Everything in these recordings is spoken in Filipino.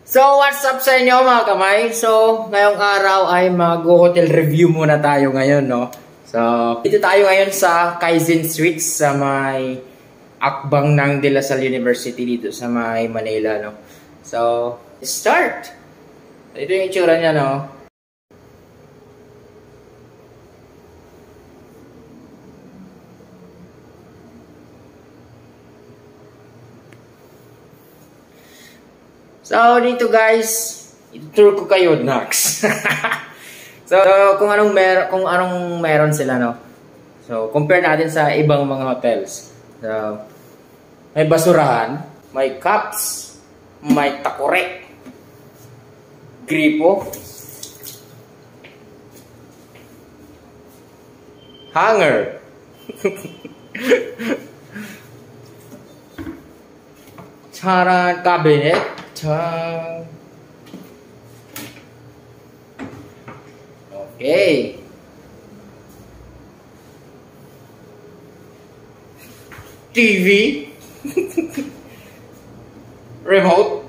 So, what's up sa inyo mga kamay? So, ngayong araw ay mag-hotel review muna tayo ngayon, no? So, dito tayo ngayon sa Kaizen Suites sa may akbang ng De La Salle University dito sa may Manila, no? So, start! Ito yung itsura niya, no? So, dito guys, ituturo ko kayo next. So, kung anong meron sila, no? So, compare natin sa ibang mga hotels. So, may basurahan, may cups, may takore, gripo, hanger, charan cabinet, okay. TV, remote,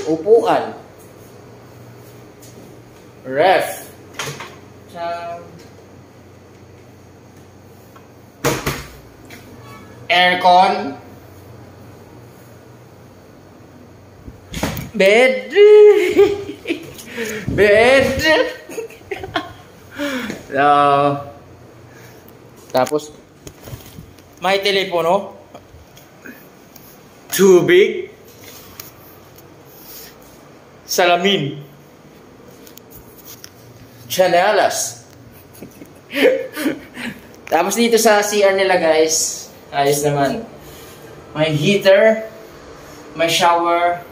upuan, ref, aircon, bed, bed. So, tapos may telepono, tubig, salamin, chanelas. Tapos dito sa CR nila guys, ayos naman. May heater, may shower,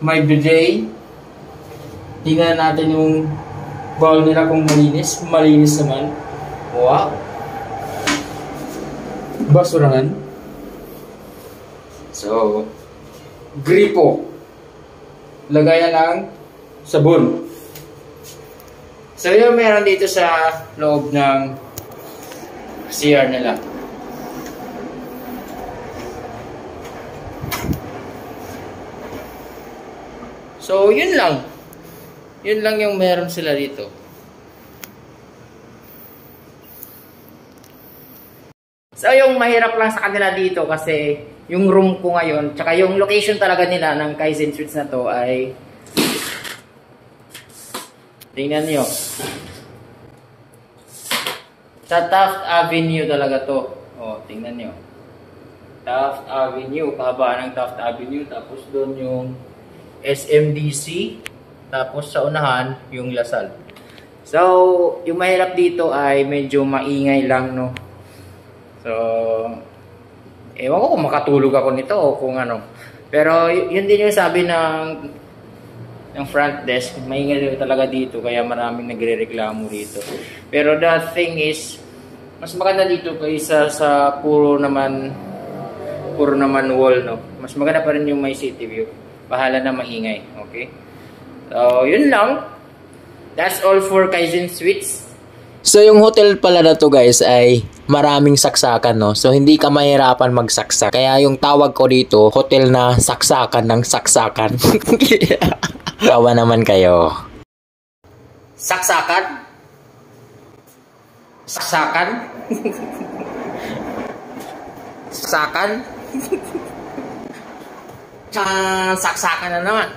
may bidet. Tingnan natin yung bowl nila kung malinis. Malinis naman. Wow. Basurahan. So, gripo. Lagayan ng sabon. So, yun meron dito sa loob ng CR nila. So, yun lang. Yun lang yung meron sila dito. So, yung mahirap lang sa kanila dito kasi yung room ko ngayon, tsaka yung location talaga nila ng Kaizen Suites na to ay tingnan nyo. Sa Taft Avenue talaga to. O, tingnan nyo. Taft Avenue. Kahabaan ng Taft Avenue. Tapos doon yung SMDC. Tapos sa unahan, yung La Salle. So, yung mahirap dito ay medyo maingay lang, no? So, ewan ko kung makatulog ako nito o kung ano. Pero, yun din yung sabi ng front desk. Maingay talaga dito, kaya maraming nagre-reklamo dito. Pero the thing is, mas maganda dito kaysa sa puro naman wall, no? Mas maganda pa rin yung may city view. Bahala na maingay, okay? So, yun lang. That's all for Kaizen Suites. So, yung hotel pala na to guys ay maraming saksakan, no? So, hindi ka mahirapan magsaksak. Kaya yung tawag ko dito, hotel na saksakan ng saksakan. Kawa naman kayo. Saksakan? Saksakan? Saksakan? Saksakan na naman.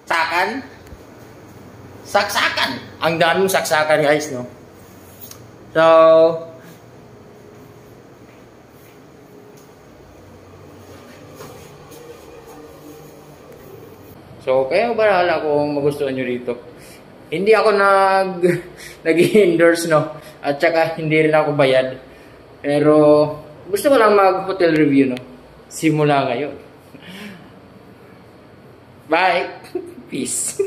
Saksakan? Saksakan. Ang daming saksakan guys, no? So, kaya bahala kung magustuhan nyo rito. Hindi ako nag-endorse, no? At saka hindi rin ako bayad. Pero, gusto ko lang mag-hotel review, no? Simula ngayon. Bye! Peace!